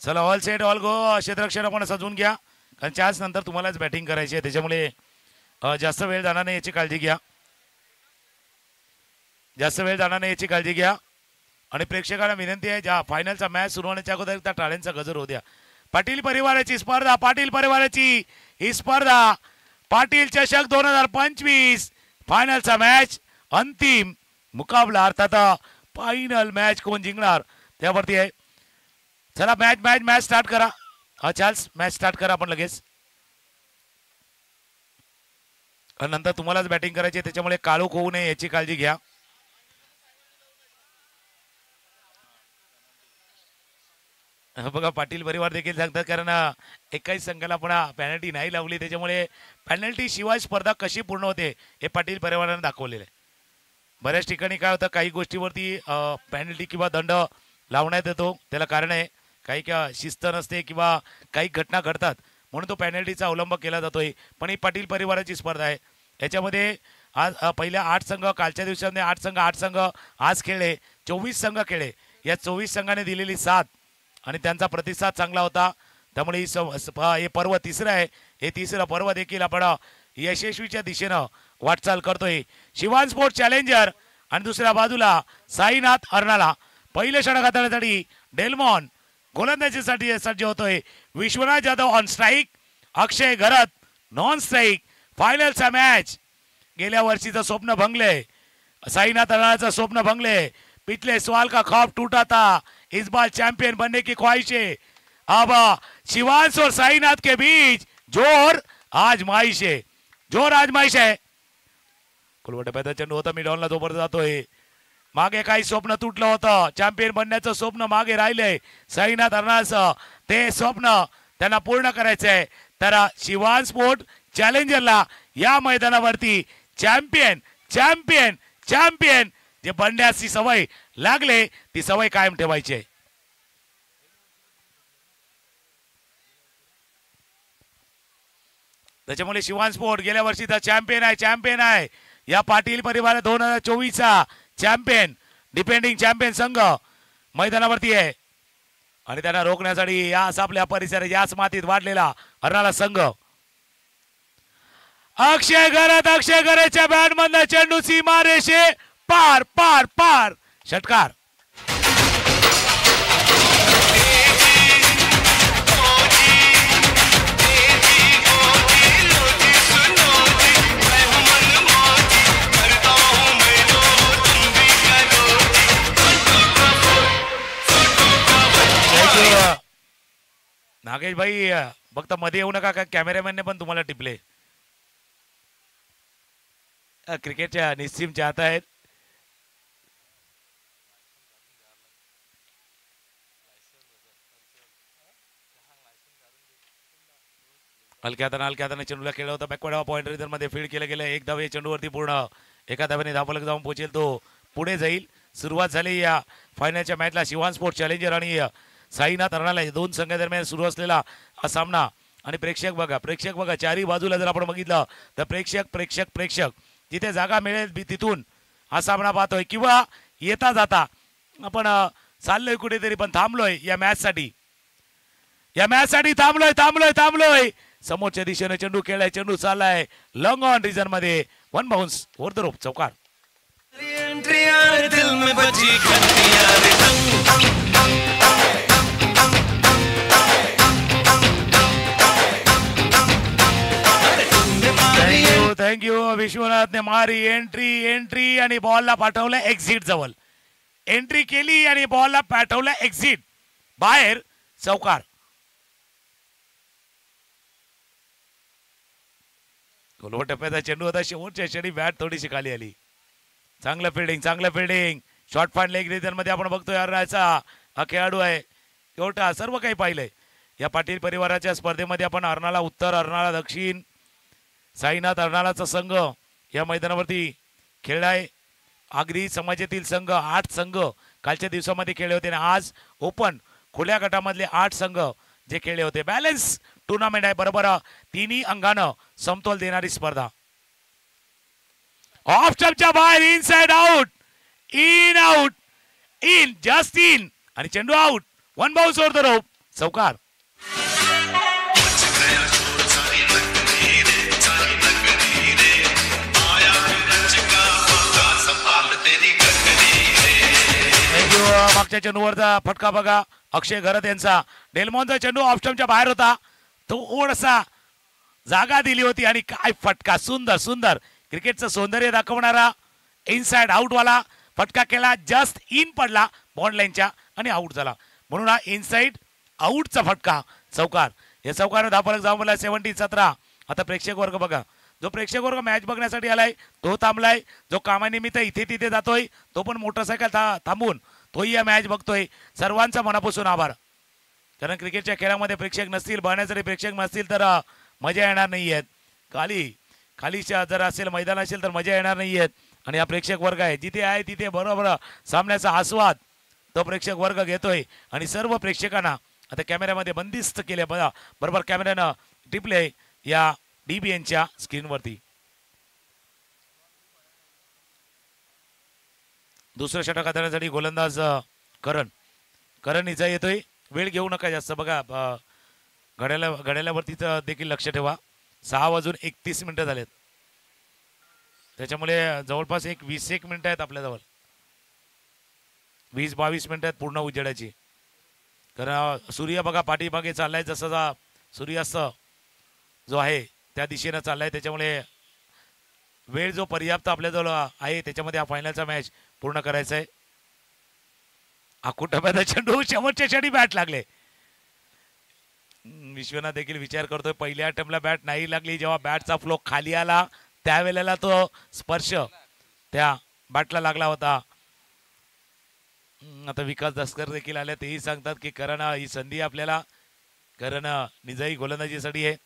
चला all set all go. क्षेत्ररक्षण आपण सजवून घ्या कारण चान्स नंतर तुम्हालाच बॅटिंग करायची आहे, त्याच्यामुळे जास्त वेळ जाणार नाही याची काळजी घ्या. जास्त वेळ जाणार नाही याची काळजी घ्या. आणि प्रेक्षकांना विनंती आहे, ज्या फायनलचा मॅच सुरू होण्याच्या अगोदर त्या टाळ्यांचा गजर होऊ द्या. पाटील परिवाराची स्पर्धा, पाटील परिवाराची ही स्पर्धा पाटील चषक 2025 फायनलचा मॅच, अंतिम मुकाबला अर्थात फायनल मॅच कोण जिंकणार त्यावरती आहे. चला मॅच मॅच मॅच स्टार्ट करा. हा चार्ल्स मॅच स्टार्ट करा आपण लगेच. नंतर तुम्हालाच बॅटिंग करायची, त्याच्यामुळे काळोख होऊ नये याची काळजी घ्या. बघा पाटील परिवार देखील सांगतात कारण एकाच संघाला पुन्हा पॅनल्टी नाही लावली, त्याच्यामुळे पॅनल्टी शिवाय स्पर्धा कशी पूर्ण होते हे पाटील परिवाराने दाखवलेलं आहे. बऱ्याच ठिकाणी काय होतं, काही गोष्टीवरती पॅनल्टी किंवा दंड लावण्यात येतो, त्याला कारण आहे काही शिस्त नसते किंवा काही घटना घडतात म्हणून तो पॅनल्टीचा अवलंब केला जातोय. पण ही पाटील परिवाराची स्पर्धा आहे, याच्यामध्ये आज पहिल्या 8 संघ, कालच्या दिवसामध्ये 8 संघ आज खेळले, 24 संघ खेळले. या 24 संघाने दिलेली साथ आणि त्यांचा प्रतिसाद चांगला होता, त्यामुळे हे पर्व तिसरं आहे. हे तिसरं पर्व देखील आपण यशस्वीच्या दिशेनं वाटचाल करतोय. शिवान स्पोर्ट चॅलेंजर आणि दुसऱ्या बाजूला साईनाथ अर्नाला. पहिले षटक हाताळण्यासाठी डेल्मॉन गोलंदाजीसाठी सज्ज होतोय. Vishwanath Jadhav on strike, Akshay Gharat non strike. फायनलचा मॅच गेल्या वर्षीचं स्वप्न भंगले, साईनाथ अर्नाचं स्वप्न भंगले. पिछले सवाल का ख्वाब टूटा था, इस बार चैंपियन बनने की ख्वाहिशें. अब शिवांश और साईनाथ के बीच जोर आजमाइश है, जोर आजमाइश है. कुलवटप्याचा चेंडू होता मिडॉनला, जोपर्यंत जातोय. मागे काही स्वप्न तुटलं होतं, चॅम्पियन बनण्याचं स्वप्न मागे राहिलंय साईनाथ अर्नाचं, ते स्वप्न त्यांना पूर्ण करायचंय. तर शिवान स्पोर्ट चॅलेंजरला या मैदानावरती चॅम्पियन चॅम्पियन चॅम्पियन जे बनण्याची सवय लागले ती सवय कायम ठेवायची आहे. त्याच्यामुळे शिवान स्पोर्ट गेल्या वर्षीचा चॅम्पियन आहे, चॅम्पियन आहे. या पाटील परिवार 2024चा चॅम्पियन, डिपेंडिंग चॅम्पियन संघ मैदानावरती आहे आणि त्यांना रोखण्यासाठी याच आपल्या परिसरात याच मातीत वाढलेला अर्नाला संघ. अक्षय घरतच्या बॅट मधला चेंडू सीमारेषे पार पार पार. षटकार. नागेश भाई फक्त मध्ये येऊ नका, का कॅमेरामॅनने पण तुम्हाला टिपले. क्रिकेटच्या निस्सीम चाहता आहेत. हलक्या हाताने चेंडूला खेळला होता, बॅकवर्ड पॉइंटर मध्ये फील्ड केलं गेलं. एक धावे चेंडूवरती पूर्ण, एका धाव्याने धावफलक जाऊन पोहोचेल तो पुढे जाईल. सुरुवात झाली या फायनलच्या मॅचला. शिवान स्पोर्ट चॅलेंजर आणि साईनाथ अर्नाला दोन संघादरम्यान सुरू असलेला हा सामना. आणि प्रेक्षक बघा चारही बाजूला जर आपण बघितलं तर प्रेक्षक जिथे जागा मिळेल तिथून हा सामना पाहतोय किंवा येता जाता आपण चाललोय कुठेतरी पण थांबलोय या मॅच साठी थांबलोय. समोरच्या दिशेने चेंडू खेळलाय, चेंडू चाललाय लॉंग ऑन रिजन मध्ये. 1 बाउन्स ओव्हर द रोप, चौकार. थँक्यू विश्वनाथने मारी एंट्री आणि बॉलला पाठवलं एक्झिट जवळ. एंट्री केली आणि बॉलला पाठवलं एक्झिट बाहेर, चौकार. टप्प्याचा चेंडू होता, शेवटच्या क्षणी बॅट थोडीशी खाली आली. चांगलं fielding. Short fine leg region मध्ये आपण बघतोय अर्नाचा हा खेळाडू आहे. एवढा सर्व काही पाहिलंय या पाटील परिवाराच्या स्पर्धेमध्ये. आपण अर्नाला उत्तर, अर्नाला दक्षिण, साईनाथ अर्नालाचा संघ या मैदानावरती खेळलाय. आगरी समाजातील संघ 8 संघ कालच्या दिवसामध्ये खेळले होते आणि आज ओपन खुल्या गटामधले 8 संघ जे खेळले होते. बॅलन्स टुर्नामेंट आहे, बरोबर तिन्ही अंगानं समतोल देणारी स्पर्धा. ऑफ स्टंपच्या बाहेर, inside out, in out, in just in आणि चेंडू out. 1 bounce over the rope, चौकार. मागच्या चेंडूवरचा फटका बघा अक्षय घरत यांचा. डेल्मॉनचा चेंडू ऑफस्टमच्या बाहेर होता, थोडासा जागा दिली होती आणि काय फटका. सुंदर सुंदर क्रिकेटचं सौंदर्य दाखवणारा इनसाइड आउट वाला फटका केला. जस्ट इन पडला बॉन्ड लाईनच्या आणि आउट झाला. म्हणून हा इनसाइड आउटचा फटका. चौकार. या चौकारानं धापलक जाऊन मला 17. आता प्रेक्षक वर्ग बघा, जो प्रेक्षक वर्ग मॅच बघण्यासाठी आलाय तो थांबलाय, जो कामानिमित्त इथे तिथे जातोय तो पण मोटरसायकल थांबून तोही या मॅच बघतोय. सर्वांचा मनापासून आभार. कारण क्रिकेटच्या खेळामध्ये प्रेक्षक नसतील, बघण्यासाठी प्रेक्षक नसतील तर मजा येणार नाही आहेत. खाली जर असेल मैदान असेल तर मजा येणार नाही आहेत. आणि हा प्रेक्षक वर्ग आहे, जिथे आहे तिथे बरोबर सामन्याचा आस्वाद तो प्रेक्षक वर्ग घेतोय. आणि सर्व प्रेक्षकांना आता कॅमेऱ्यामध्ये बंदिस्त केले बघा, बरोबर कॅमेऱ्यानं टिपले या DBNच्या स्क्रीनवरती. दुसरं षटक हाताळण्यासाठी गोलंदाज करण इजा येतोय. वेळ घेऊ नका जास्त बघा, घड्याळावरती देखील लक्ष ठेवा. 6:31 झालेत, त्याच्यामुळे जवळपास 20 मिनिटं आहेत आपल्याजवळ. 20-22 मिनिटं आहेत पूर्ण उजेडाची. कारण सूर्य बघा पाठीमागे चाललाय, जसा सूर्यास्त जो आहे त्या दिशेनं चाललाय, त्याच्यामुळे वेळ जो पर्याप्त आपल्याजवळ आहे त्याच्यामध्ये हा फायनलचा मॅच पूर्ण करायचा आहे. आकुटप्याचा चेंडू शेवटच्या क्षणी बॅट लागले. विश्वनाथ देखील विचार करतोय, पहिल्या अटेम्प्टला बॅट नाही लागली, जेव्हा बॅटचा फ्लो खाली आला त्यावेळेला तो स्पर्श त्या बॅटला लागला होता. आता विकास दसकर देखील आले, तेही सांगतात की करण ही संधी आपल्याला, करण निजाई गोलंदाजीसाठी आहे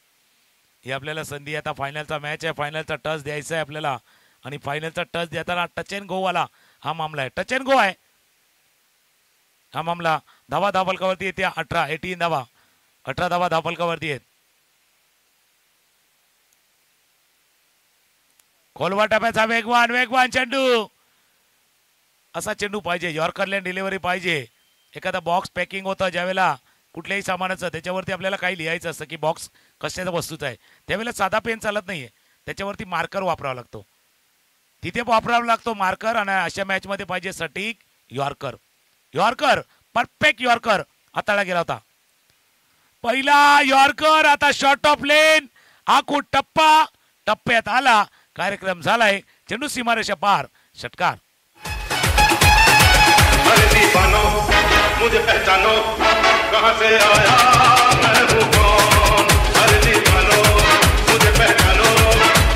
ही आपल्याला संधी. आता फायनलचा मॅच आहे, फायनलचा टच द्यायचा आहे आपल्याला. आणि फायनलचा टच देताना टच अँड गो वाला हा मामला आहे, टच अँड गो आहे हा मामला. धावा धावफलकावरती येते 18 धावा, 18 धावा धावफलकावरती आहेत. खोलवा टप्प्याचा वेगवान चेंडू, असा चेंडू पाहिजे. यॉर्कर लेन डिलिव्हरी पाहिजे. एखादा बॉक्स पॅकिंग होतं ज्यावेळेला कुठल्याही सामानाचं, त्याच्यावरती आपल्याला काही लिहायचं असतं की बॉक्स कशाच्या वस्तूचा आहे, त्यावेळेला साधा पेन चालत नाहीये, त्याच्यावरती मार्कर वापरावा लागतो, तिथे वापरावा लागतो मार्कर. आणि अशा मॅच मध्ये पाहिजे सटीक यॉर्कर. परफेक्ट यॉर्कर हाताळला गेला होता. पहिला यॉर्कर. आता शॉर्ट ऑफ लेन, आखू टप्प्यात आला, कार्यक्रम झालाय. चेंडू सीमारेषा पार, षटकार. मुझे पहचानो कहां से आया मैं हूं कौन, हर दीवानो मुझे पहचानो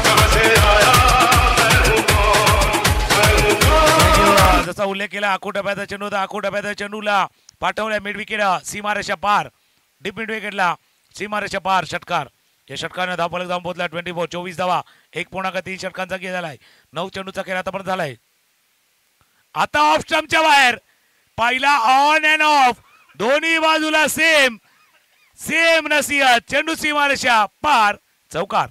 कहां से आया मैं हूं कौन. जसा उल्लेख केला आकुटप्याचा चेंडू, आकुटप्याच्या चेंडूला पाठवल्या मिड विकेट, सीमारेषा पार, डीप मिड विकेटला सीमारेषा पार, षटकार. या षटकाने धावफलक जाऊन पोहोचला 24 धावा, 1.3 षटकांचा खेळ झालाय. 9 चेंडूचा खेळ आतापर्यंत झालाय. आता ऑफ स्टंपच्या बाहेर, पहिला ऑन अँड ऑफ, दोन्ही बाजूला सेम नसीहत. चेंडू सीमारेषा पार, चौकार.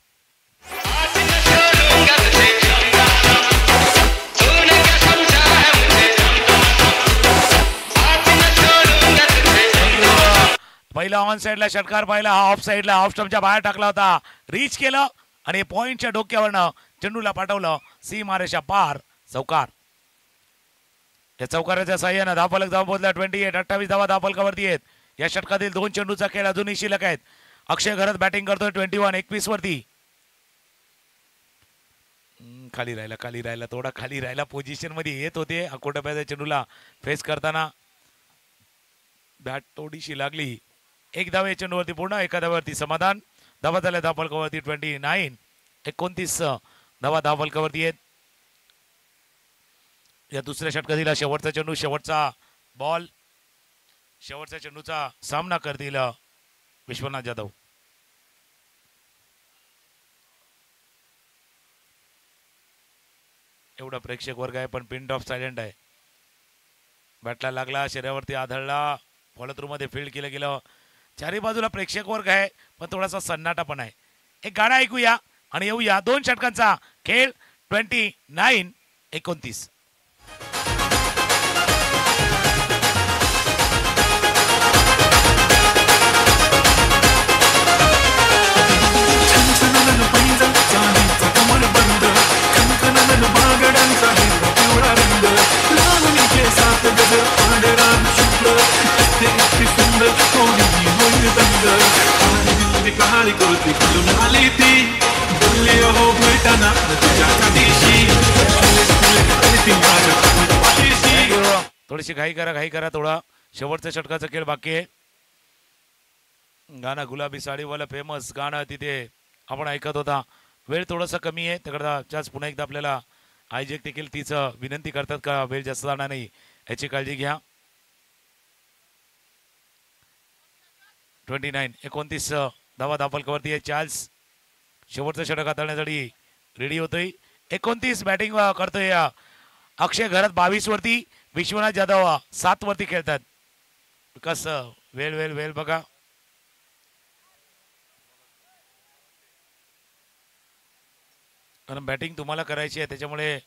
पहिला ऑन साइडला षटकार पाहिला, हा ऑफ साइडला ऑफ स्टंपच्या बाहेर टाकला होता, रीच केलं आणि पॉइंटच्या डोक्यावरनं चेंडूला पाठवलं सीमारेषा पार, चौकार. या चौकाराच्या साह्यानं धावफलक जाऊन पोहोचला 28 धावा धावफलकावरती आहेत. या षटकातील 2 चेंडूचा खेळ अजूनही शिल्लक आहेत. अक्षय घरत बॅटिंग करतोय 21 वरती. खाली राहिला थोडा खाली राहिला, पोझिशन मध्ये येत होते. अकोटप्याच्या चेंडूला फेस करताना बॅट थोडीशी लागली. 1 धाव या चेंडूवरती पूर्ण, 1 धावावरती समाधान. धावा झाल्या धावफलकावरती 29 धावा धावफलकावरती आहेत. या दुसऱ्या षटकातील शेवटचा चेंडू, शेवटचा बॉल, शेवटच्या चेंडूचा सामना करतील विश्वनाथ जाधव. एवढा प्रेक्षक वर्ग आहे पण पिन ड्रॉप सायलेंट आहे. बॅटला लागला, शरीरावरती आदळला, फॉलोथ्रू मध्ये फील्ड केलं गेलं. चारी बाजूला प्रेक्षक वर्ग आहे पण थोडासा सन्नाटा पण आहे. एक गाणं ऐकूया आणि येऊया. 2 षटकांचा खेळ, 29-29. कहाणी करती कुठून आली ती बोलली हो भेटाना तुझ्या काठीशी थोडीशी घाई करा थोडा शेवटचा षटकाचा खेळ बाकी आहे. गाणं गुलाबी साडीवाला फेमस गाणं तिथे आपण ऐकत होता. वेळ थोडासा कमी आहे त्याकरताच पुन्हा एकदा आपल्याला आयोजक देखील तिचं विनंती करतात का वेळ जास्त जाणार नाही याची काळजी घ्या. 29 धावा धापलकावरती आहे. चार्ल्स शेवटचं षटक हाताळण्यासाठी रेडी होतोय. 29 बॅटिंग करतोय. अक्षय घरात 22 वरती, विश्वनाथ जाधव 7 वरती खेळतात. कसं वेळ बघा. कारण बॅटिंग तुम्हाला करायची आहे त्याच्यामुळे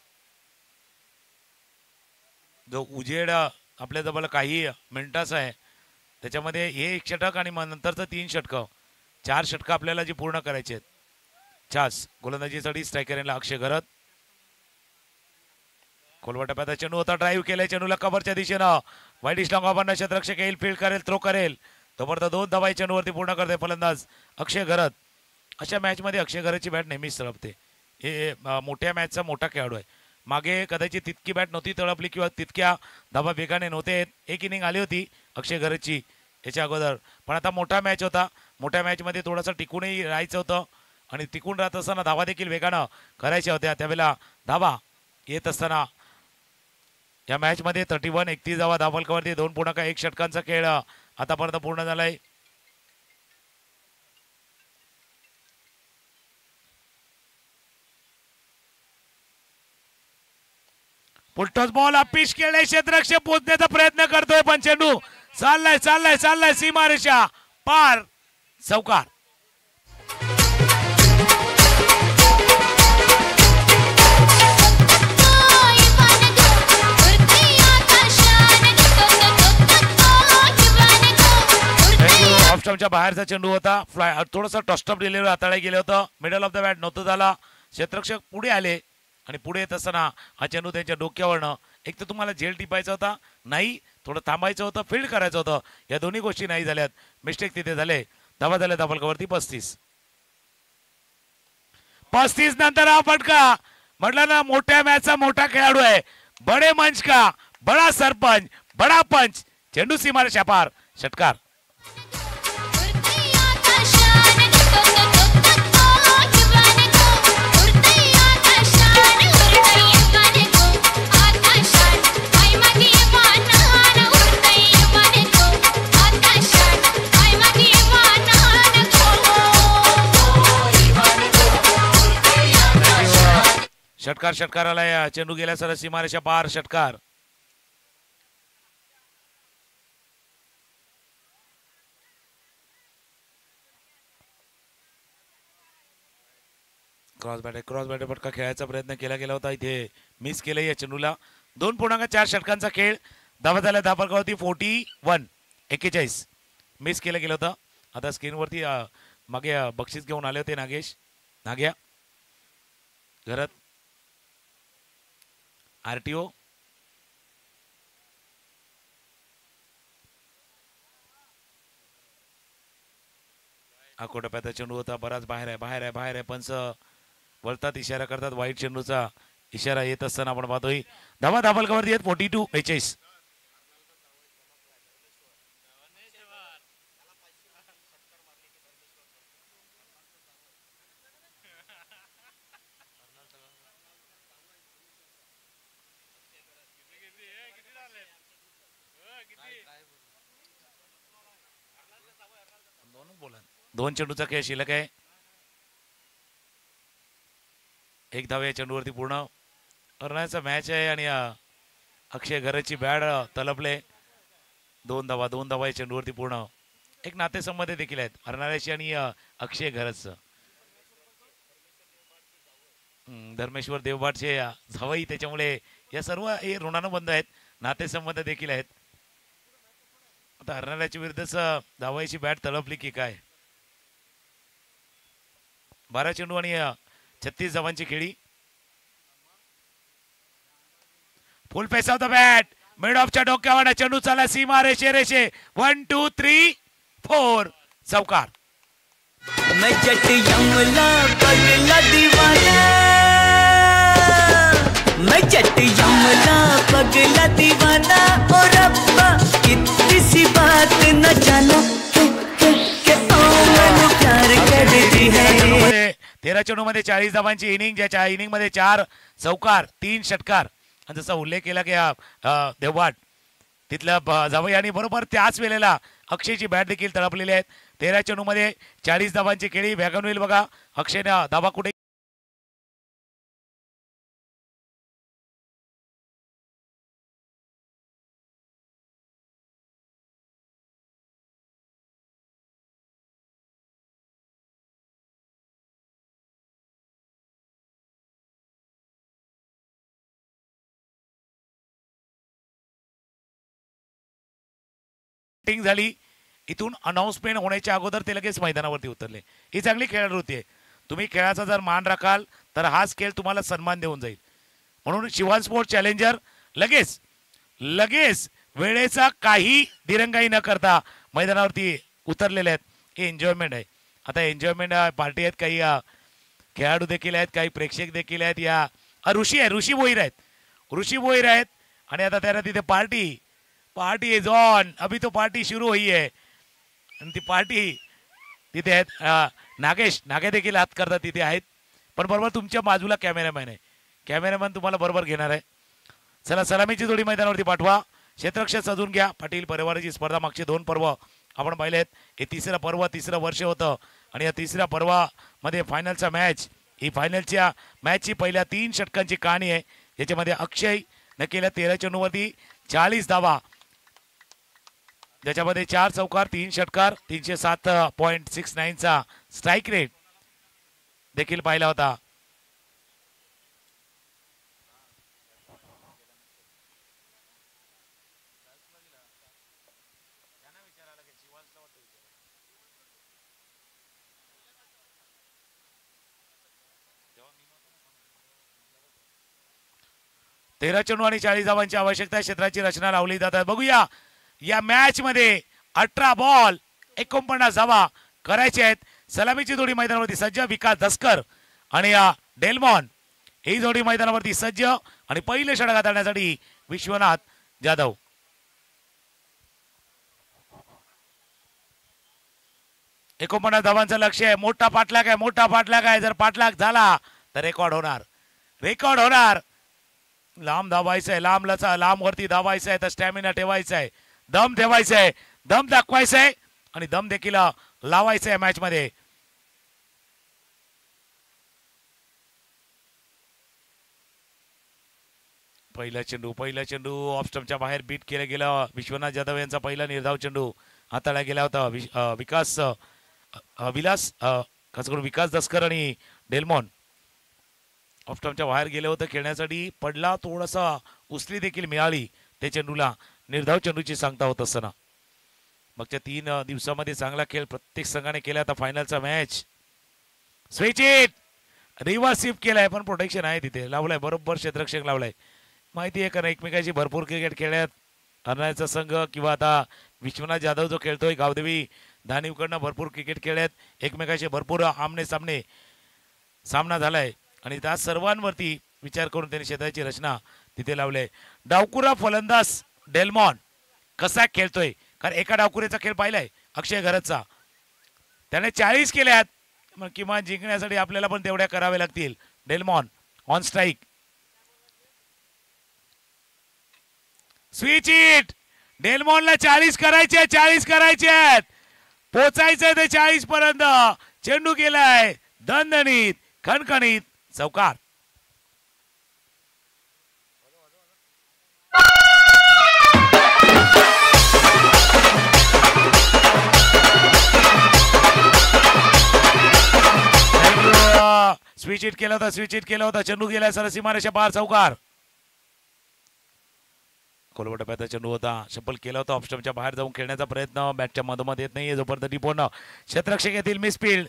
जो उजेड आपल्या जवळ काही मिनिटाचा आहे त्याच्यामध्ये हे 1 षटक आणि नंतरचं 3 षटकं 4 षटकं आपल्याला जी पूर्ण करायची आहेत. चास गोलंदाजीसाठी स्ट्रायकर यांना अक्षय घरत खोलवा टप्प्यात चेंडू होता. ड्राईव्ह केलाय चेंडूला कव्हरच्या दिशेनं. वाईट स्ट्रॉंग आपण क्षेत्ररक्षक येईल, फील्ड करेल, थ्रो करेल. तोपर्यंत 2 धावा चेंडूवरती पूर्ण करते फलंदाज अक्षय घरत. अशा मॅचमध्ये अक्षय घरतची बॅट नेहमीच तळपते. हे मोठ्या मॅचचा मोठा खेळाडू आहे. मागे कदाचित तितकी बॅट नव्हती तळपली किंवा तितक्या धावा वेगाने नव्हते. 1 इनिंग आली होती अक्षय घरतची याच्या अगोदर, पण आता मोठा मॅच होता. मोठ्या मॅचमध्ये थोडंसं टिकूनही राहायचं होतं आणि टिकून राहत असताना धावा देखील वेगानं करायच्या होत्या. त्यावेळेला धावा येत असताना या मॅचमध्ये 31 धावा धावफलकावरती 2.1 षटकांचा खेळ आतापर्यंत पूर्ण झालाय. पुलटॉस बॉल अपिश केलाय. क्षेत्ररक्षक पोहोचण्याचा प्रयत्न करतोय पण चेंडू चाललाय सीमारेषा पार. चौकार. ऑफस्टंपच्या बाहेरचा चेंडू होता. फ्लाय थोडासा टॉस्टअप डिलिव्हरी हाताळला गेलं होतं. मिडल ऑफ द बॅट नव्हतं झाला. क्षेत्ररक्षक पुढे आले आणि पुढे येत असताना हा चेंडू त्यांच्या डोक्यावरनं एक तर तुम्हाला झेल टिपायचा होता नाही, थोडं थांबायचं होतं, फील्ड करायचं होतं. या दोन्ही गोष्टी नाही झाल्यात. मिस्टेक तिथे झाले. धावा झाल्या धावफलकावरती 35 नंतर हा फटका. म्हटलं ना मोठ्या मॅचचा मोठा खेळाडू आहे. बडे मंच का बडा सरपंच बडा पंच. चेंडू सीमारेषा पार. षटकार. षटकाराला चेंडू गेला सर सीमारेषा पार. षटकार. क्रॉस बॅट फटका खेळायचा प्रयत्न केला गेला होता. इथे मिस केलं या चेंडूला. 2.4 षटकांचा खेळ. धावा झाल्या धावफलकावरती 41 मिस केलं गेलं होतं. आता स्क्रीनवरती मागे बक्षीस घेऊन आले होते नाग्या घरात आरटीओ. टप्प्याचा चेंडू होता. बराच बाहेर आहे पंच वळतात, इशारा करतात. वाईट चेंडूचा इशारा येत असताना आपण पाहतोय. धावा धावफलकावरती आहेत 42 2 चेंडूचा खेळ शिल्लक आहे. 1 धाव या चेंडूवरती पूर्ण करण्याचा मॅच आहे आणि अक्षय घरची बॅट तलपले. 2 धावा या चेंडूवरती पूर्ण. एक नातेसंबंध देखील आहेत हरणाऱ्याशी आणि अक्षय घरच. धर्मेश्वर देवबाटचे धावई त्याच्यामुळे या सर्व हे ऋणानुबंध बंद आहेत. नातेसंबंध देखील आहेत. आता हरणाऱ्याच्या विरुद्धच धावायची बॅट तळपली की काय. 12 चेंडू आणि 36 धावांची खेळी. Full face of the bat. Mid ऑफच्या डोक्यावर चेंडू चाला सीमा रेषे 1 2 3 4. चौकार. मैं जट यमला पगला दीवाना, मैं जट यमला पगला दीवाना, ओ रब्बा इतनी सी बात न जाना के ओ मैंने प्यार करती है. 13 चेंडूमध्ये 40 धावांची इनिंग, ज्याच्या इनिंग मध्ये 4 चौकार 3 षटकार. आणि जसा उल्लेख केला की देववाट तिथल्या जावयानी बरोबर त्याच वेळेला अक्षयची बॅट देखील तडपलेली आहेत. 13 चेंडूमध्ये 40 धावांची केळी. वॅगन होईल बघा अक्षयने धावा कुठे झाली. इथून अनाउन्समेंट होण्याच्या अगोदर ते लगेच मैदानावरती उतरले. ही चांगली खेळाडू होती. तुम्ही खेळाचा जर मान राखाल तर हाच खेळ तुम्हाला सन्मान देऊन जाईल. म्हणून शिवान स्पोर्ट चॅलेंजर लगेच लगेच वेळेचा काही दिरंगाई न करता मैदानावरती उतरलेले आहेत. हे एन्जॉयमेंट आहे. आता एन्जॉयमेंट पार्टी आहेत. काही खेळाडू देखील आहेत, काही प्रेक्षक देखील आहेत. या ऋषी आहे, ऋषी भोईर आहेत, ऋषी भोईर आहेत. आणि आता त्यांना तिथे पार्टी पार्टी इज ऑन. अभी तो पार्टी सुरू हुई है. आणि ती पार्टी तिथे आहेत. नागे देखील हात करतात तिथे आहेत. पण बरोबर तुमच्या बाजूला कॅमेरामॅन आहे. कॅमेरामॅन तुम्हाला बरोबर घेणार आहे. चला सलामीची जोडी मैदानावरती पाठवा. क्षेत्ररक्षक सजून घ्या. पाटील परिवाराची स्पर्धा मागचे 2 पर्व आपण पाहिलेत. हे तिसरं पर्व, तिसरं वर्ष होतं. आणि या तिसऱ्या पर्वामध्ये फायनलचा मॅच, ही फायनलच्या मॅचची पहिल्या 3 षटकांची कहाणी आहे. याच्यामध्ये अक्षय न केल्या 13 चेंडूवरती 40 धावा, ज्याच्यामध्ये 4 चौकार 3 षटकार 307.69चा स्ट्राईक रेट देखील पाहिला होता. तेरा चेंडू आणि 40 धावांची आवश्यकता. क्षेत्राची रचना लावली जातात. बघूया या मॅच मध्ये 18 बॉल 49 धावा करायचे आहेत. सलामीची जोडी मैदानावरती सज्ज. विकास दसकर आणि डेलमॉन ही जोडी मैदानावरती सज्ज. आणि पहिले षटक हाताळण्यासाठी विश्वनाथ जाधव. एकोणपन्नास धावांचं लक्ष आहे. मोठा पाठलाग आहे, मोठा पाठलाग आहे. जर पाठलाग झाला तर रेकॉर्ड होणार, रेकॉर्ड होणार. लांब धावायचं आहे, लांब वरती धावायचं आहे. तर स्टॅमिना ठेवायचा आहे, दम ठेवायचा आहे, दम दाखवायचा आहे आणि दम देखील लावायचा आहे मॅच मध्ये. पहिला चेंडू ऑफ स्टंपच्या बाहेर बीट केलं गेलं. विश्वनाथ जाधव यांचा पहिला निर्धाव चेंडू हाताळला गेला होता. विकास दसकर आणि डेलमॉन ऑफ स्टंपच्या बाहेर गेले होते खेळण्यासाठी. पडला, थोडासा उसली देखील मिळाली त्या चेंडूला. निर्धाव चेंडूची सांगता होत असताना मागच्या 3 दिवसामध्ये चांगला खेळ प्रत्येक संघाने केला. आता फायनलचा मॅच स्विच इट रिव्हर्सिव्ह केलाय, पण प्रोटेक्शन आहे तिथे लावलाय, बरोबर क्षेत्ररक्षक लावलाय. माहिती आहे कारण एकमेकांशी भरपूर क्रिकेट खेळल्यात हरण्याचा संघ किंवा आता विश्वनाथ जाधव जो खेळतोय गावदेवी धानिवकडनं भरपूर क्रिकेट खेळल्यात. एकमेकांशी भरपूर आमने सामने सामना झालाय आणि त्या सर्वांवरती विचार करून त्यांनी क्षेत्राची रचना तिथे लावले. डावकुरा फलंदाज डेलमॉन कसा खेळतोय, कारण एका डावकुरेचा खेळ पाहिलाय अक्षय घरतचा, त्याने 40 केल्यात. मग किमान जिंकण्यासाठी आपल्याला पण तेवढ्या करावे लागतील. Delmon on strike. Switch it. डेलमॉनला 40 करायचे, 40 करायचे, पोचायचंय ते 40 पर्यंत. चेंडू गेलाय दणदणीत, खणखणीत, चौकार. स्विच इट केला होता, स्विच इट केला होता. चेंडू गेलाय सर सीमारेषा पार, चौकार. कोलवटप्याचा चेंडू होता, शपल केला होता. ऑफस्टंपच्या बाहेर जाऊन खेळण्याचा प्रयत्न, बॅटच्या मधोमध येत नाहीये जोपर्यंत डिपोन. क्षेत्ररक्षक येतील misfield.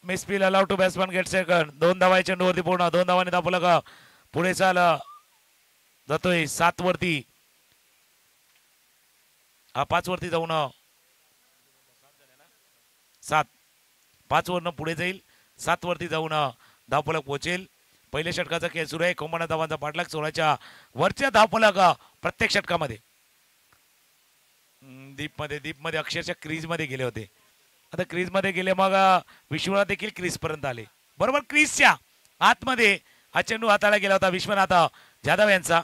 Misfield allowed to batsman get second. 2 धावा चेंडूवरती पूर्ण, 2 धावांनी दाखवलं का पुढे चाल जातोय 7 वरती. 5 वरती जाऊन 7. 5 वरनं पुढे जाईल, 7 वरती जाऊन धावफलक पोहोचेल. पहिल्या षटकाचा खेळ सुरू आहे. 51 धावांचा पाठलाग, 16च्या वरच्या धावफलक प्रत्येक षटकामध्ये. दीपमध्ये अक्षरशः क्रीज मध्ये गेले होते. आता क्रीज मध्ये गेले, मग विश्वनाथ देखील क्रीज पर्यंत आले. बरोबर क्रीजच्या आतमध्ये हा चेंडू हाताळला गेला होता विश्वनाथ जाधव यांचा.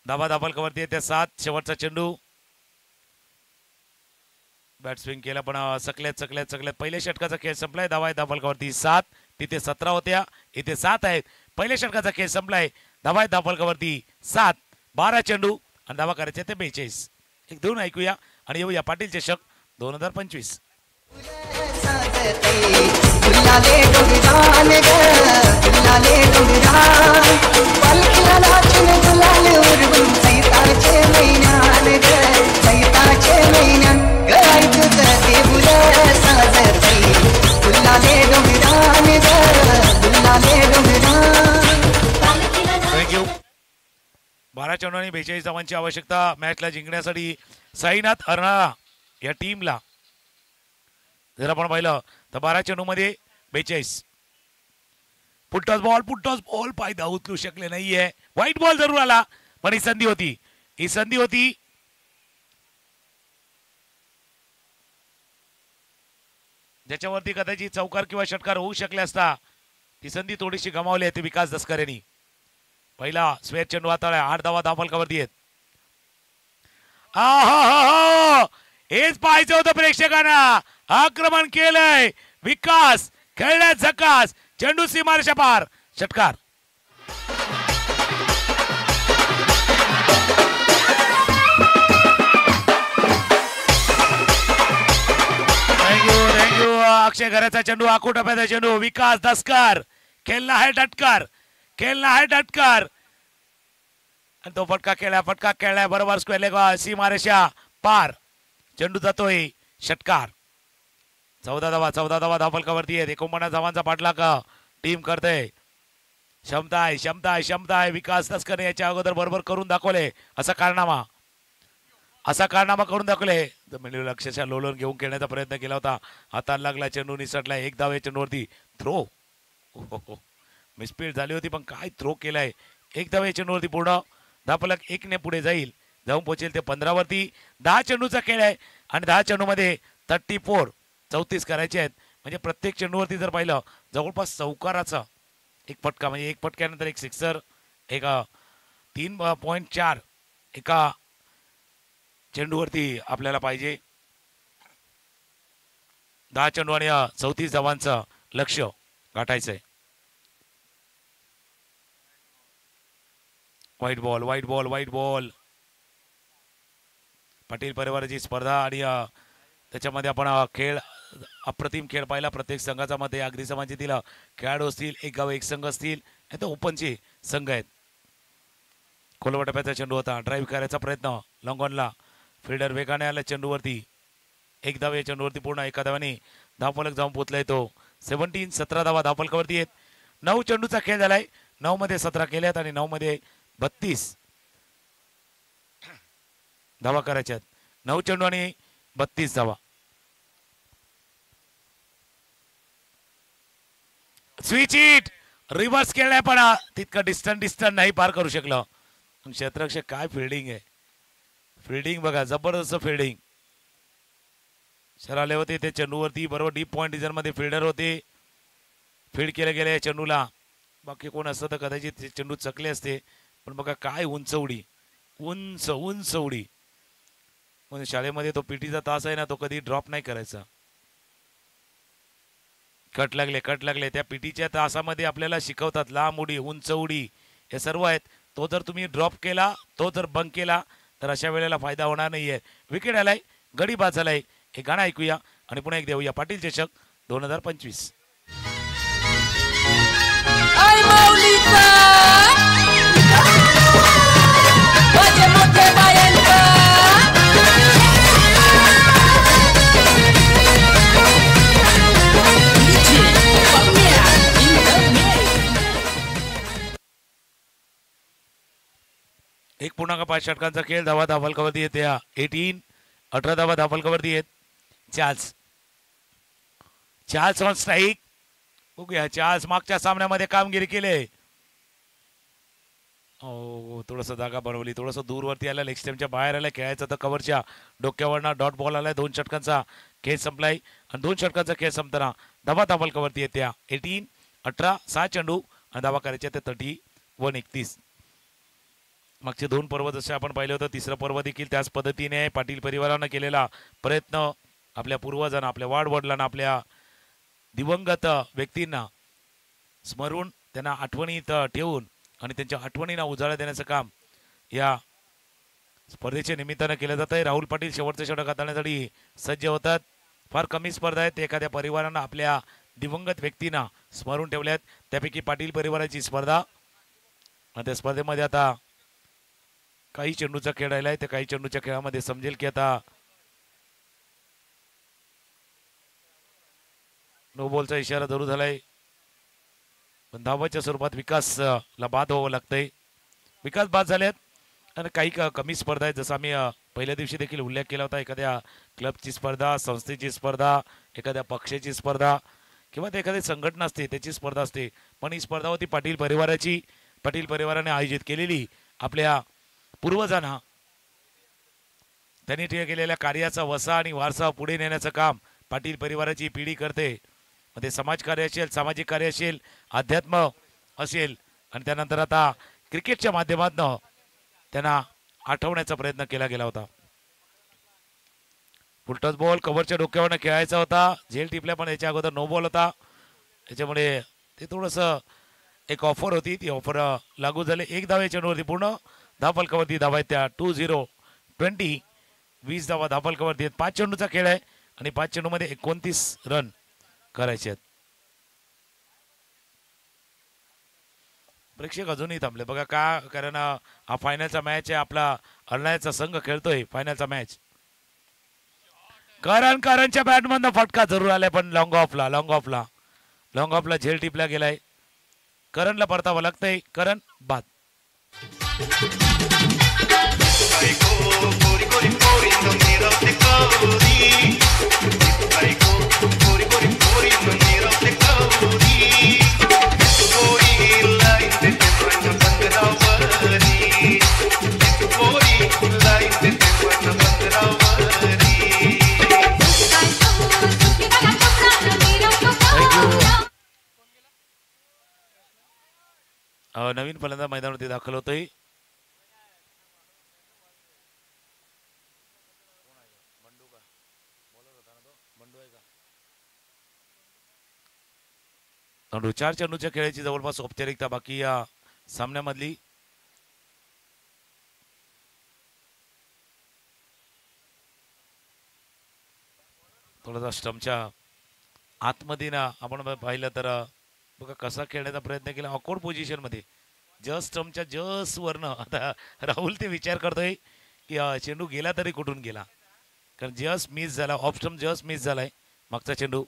धाबा धापलकावरती येते 7. शेवटचा चेंडू बॅट स्विंग केला, पण सकल्यात पहिल्या षटकाचा खेळ संपलाय. धावा आहे धापलकावरती 7. तिथे 17 होत्या, इथे 7 आहेत. पहिल्या षटकाचा खेळ संपलाय. धावा आहे धापलकावरती 7. 12 चेंडू आणि धावा करायचे ते 42. एक दोन ऐकूया आणि येऊया पाटील चषक 2025. थँक्यू. 12 चेंडू आणि 42 धावांची आवश्यकता मॅचला जिंकण्यासाठी साईनाथ अर्नाळा या टीमला. जर आपण पाहिलं तर 12 चेंडू मध्ये 42. पुट्टॉस बॉल फायदा उचलू शकले नाहीये. व्हाईट बॉल जरूर आला, पण ही संधी होती. ज्याच्यावरती कदाचित चौकार किंवा षटकार होऊ शकले असता. ती संधी थोडीशी गमावली आहे विकास दसकर यांनी. पहिला स्वेर चेंडू हाताळला. 8 धावा धावफलकावरती आहेत. हेच पाहायचं होतं प्रेक्षकांना. आक्रमण केलंय विकास, खेळण्यात झकास, चेंडू सीमारेषा पार, षटकार. थँक्यू. अक्षय घराचा चेंडू, आखू टप्प्याचा चेंडू, विकास दसकर. खेळणं आहे डटकर आणि तो फटका खेळलाय बरोबर स्क्वेअर सीमारेषा पार. चेंडू जातोय, षटकार. 14 धावा धावफलकावरती आहेत. 49 धावांचा पाठलाग टीम करते. क्षमता आहे. विकास दसकर याच्या अगोदर बरोबर करून दाखवले. असा कारनामा करून दाखवले. म्हणजे अक्षरशः लोलन घेऊन खेळण्याचा प्रयत्न केला होता. हाताला लागला, चेंडू निसटला. 1 धाव या चेंडूवरती. थ्रो मिसफील्ड झाली होती, पण काय थ्रो केलाय. 1 धाव या चेंडूवरती पूर्ण. धावफलक 1 ने पुढे जाऊन पोहोचेल ते 15 वरती. 10 चेंडूचा खेळ आहे आणि 10 चेंडू मध्ये 34 करायचे आहेत. म्हणजे प्रत्येक चेंडूवरती जर पाहिलं जवळपास चौकाराचा एक फटका, म्हणजे एक फटक्यानंतर एक सिक्सर, एक 3.4 एका चेंडूवरती आपल्याला पाहिजे. 10 चेंडू आणि 34 धावांचं लक्ष्य गाठायचंय. White ball. पाटील परिवाराची स्पर्धा आणि त्याच्यामध्ये आपण अप्रतिम खेळ पाहिला. प्रत्येक संघाचा मध्ये अगदी समाजातील खेळाडू असतील, एक गाव एक संघ असतील, नाही तर ओपनचे संघ आहेत. खोलवा टप्प्याचा चेंडू होता. ड्राईव्ह करायचा प्रयत्न लॉंगॉनला. फिल्डर वेगाने आला चेंडूवरती. 1 धाव या चेंडूवरती पूर्ण. एका धावाने धावफलक जाऊन पोहोचलाय तो. 17 धावा धावफलकावरती आहेत. 9 चेंडूचा खेळ झालाय. 9 मध्ये 17 केल्यात आणि 9 मध्ये 32 धावा करायच्यात. 9 चेंडू आणि 32 धावा. स्विच हिट रिव्हर्स केलाय, पण तितकं डिस्टन्स नाही पार करू शकलं. क्षेत्ररक्षक काय फिल्डिंग आहे. फिल्डिंग बघा, जबरदस्त फिल्डिंग. शराले होते ते चेंडूवरती. बरोबर डीप पॉइंट डिझाइन मध्ये फिल्डर होते. फील्ड केलं गेलं या चेंडूला. बाकी कोण असतं तर कदाचित चेंडू चकले असते, पण बघा काय उंच उडी. म्हणजे शाळेमध्ये तो पीटीचा तास आहे ना, तो कधी ड्रॉप नाही करायचा. कट लागले त्या पीटीच्या तासामध्ये आपल्याला शिकवतात लांब उडी, उंच उडी, हे सर्व आहेत. तो जर तुम्ही ड्रॉप केला, तो जर बंक केला तर अशा वेळेला फायदा होणार नाहीये. विकेट आलाय, गडी बाद झालाय. हे गाणं ऐकूया आणि पुन्हा एक देऊया पाटील चषक 2025. 1.5 षटकांचा खेळ. धावा धावफलकावरती येते 18. 18 धावा धावफलकावरती आहेत. Charles on strike. बघूया चार्ल्स मागच्या सामन्यामध्ये कामगिरी केली. थोडस जागा बनवली, थोडस दूरवरती आला, लेग स्टेमच्या बाहेर आला, खेळायचं तर कव्हरच्या डोक्यावरनं डॉट बॉल आलाय. 2 षटकांचा खेळ संपलाय आणि 2 षटकांचा खेळ संपताना धावा धावफलकावरती येत्या 18. 18 6 चेंडू आणि धावा करायच्या ते 31. 31. मागचे 2 पर्व जसे आपण पाहिलं होतं, तिसरं पर्व देखील त्याच पद्धतीने पाटील परिवारानं केलेला प्रयत्न, आपल्या पूर्वजांना, आपल्या वाडवडिलांना, आपल्या दिवंगत व्यक्तींना स्मरून त्यांना आठवणीत ठेवून आणि त्यांच्या आठवणींना उजाळा देण्याचं काम या स्पर्धेच्या निमित्तानं केलं जात आहे. राहुल पाटील शेवटचं षटक हाताळण्यासाठी सज्ज होतात. फार कमी स्पर्धा आहेत एखाद्या परिवारानं आपल्या दिवंगत व्यक्तींना स्मरून ठेवल्यात, त्यापैकी पाटील परिवाराची स्पर्धा. आणि त्या स्पर्धेमध्ये आता काही चेंडूचा खेळ राहिलाय. त्या काही चेंडूच्या खेळामध्ये समजेल की आता नो बॉलचा इशारा जरूर झालाय, पण धावाच्या स्वरूपात विकासला बाद व्हावं लागतंय. विकास बाद झाल्यात आणि काही कमी स्पर्धा आहेत. जसं आम्ही पहिल्या दिवशी देखील उल्लेख केला होता, एखाद्या क्लबची स्पर्धा, संस्थेची स्पर्धा, एखाद्या पक्षाची स्पर्धा किंवा ते एखादी संघटना असते त्याची स्पर्धा असते. पण ही स्पर्धा होती पाटील परिवाराची, पाटील परिवाराने आयोजित केलेली. आपल्या पूर्वजांना त्यांनी केलेल्या कार्याचा वसा आणि वारसा पुढे नेण्याचं काम पाटील परिवाराची पिढी करते. मग ते समाजकार्य असेल, सामाजिक कार्य असेल, अध्यात्म असेल आणि त्यानंतर आता क्रिकेटच्या माध्यमातून त्यांना आठवण्याचा प्रयत्न केला गेला होता. फुलटॉस बॉल कव्हरच्या डोक्यावरनं खेळायचा होता. झेल टिपल्या पण याच्या अगोदर नो बॉल होता, त्याच्यामुळे ते थोडंसं एक ऑफर होती, ती ऑफर लागू झाली. 1 धाव या चेंडूवरती पूर्ण. धावफलकावरती धावा आहेत त्या 20. 20 धावा धावफलकावरती आहेत. 5 चेंडूचा खेळ आहे आणि 5 चेंडूमध्ये 29 रन करायचे आहेत. प्रेक्षक अजूनही थांबले बघा का, कारण हा फायनलचा मॅच आहे. आपला अर्नाळ्याचा संघ खेळतोय फायनलचा मॅच. करणच्या बॅटमधनं फटका जरूर आलाय, पण लॉंग ऑफला झेल टिपला गेलाय. करणला परतावं लागतंय. करण बाद. नवीन फलंदाज मैदानावरती दाखल होतोय. बंडू 4 चेंडूच्या खेळाची जवळपास औपचारिकता बाकी या सामन्यामधली. थोडासा स्टंपच्या आतमध्ये ना आपण पाहिलं तर बघा कसा खेळण्याचा प्रयत्न केला ऑकवर्ड पोझिशन मध्ये, जस्ट स्टंपच्या जस्ट वरनं. आता राहुल ते विचार करतोय की चेंडू गेला तरी कुठून गेला, कारण जस्ट मिस झाला, ऑफ स्टंप जस्ट मिस झालाय मागचा चेंडू.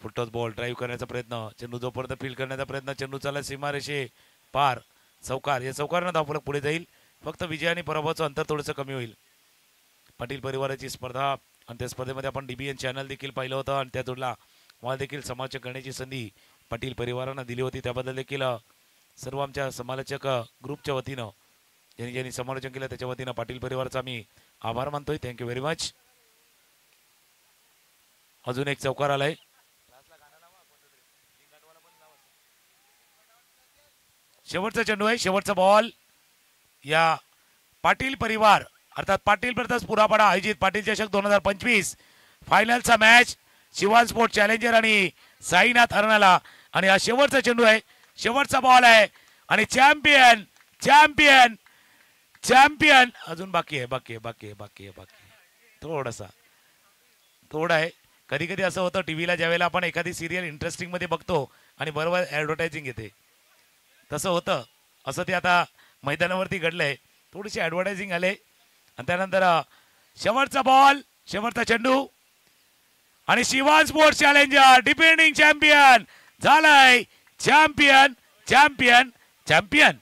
फुलटॉस बॉल ड्राईव्ह करण्याचा प्रयत्न, चेंडू जोपर्यंत फील्ड करण्याचा प्रयत्न, चेंडू चालला सीमारेषे पार. चौकार, या चौकारनं धावफलक पुढे जाईल. फक्त विजय आणि पराभवाचं अंतर थोडंसं कमी होईल. पाटील परिवाराची स्पर्धा आणि त्या स्पर्धेमध्ये आपण DBN चॅनल देखील पाहिलं होतं आणि त्या जोडला मला देखील समालोचक करण्याची संधी पाटील परिवारानं दिली होती. त्याबद्दल देखील सर्व आमच्या समालोचक ग्रुपच्या वतीनं ज्यांनी समालोचन केलं त्याच्या वतीनं पाटील परिवाराचा मी आभार मानतोय. Thank you very much. अजून एक चौकार आलाय. शेवटचा चेंडू आहे, शेवटचा बॉल. या पाटील परिवार अर्थात पाटील ब्रदर्स पुरापाडा आयोजित पाटील चषक 2025 फायनलचा मॅच शिवान स्पोर्ट चॅलेंजर आणि साईनाथ अर्नाला. आणि हा शेवटचा चेंडू आहे, शेवटचा बॉल आहे आणि चॅम्पियन चॅम्पियन चॅम्पियन अजून बाकी आहे थोडा आहे. कधी कधी असं होतं टीव्हीला ज्यावेळेला आपण एखादी सिरियल इंटरेस्टिंग मध्ये बघतो आणि बरोबर ऍडव्हर्टायझिंग येते, तसं होतं. असं ते आता मैदानावरती घडलंय, थोडीशी ऍडव्हर्टायझिंग आले आणि त्यानंतर शेवटचा बॉल, शेवटचा चेंडू आणि Shivan sports challenger defending champion झालाय चॅम्पियन चॅम्पियन चॅम्पियन.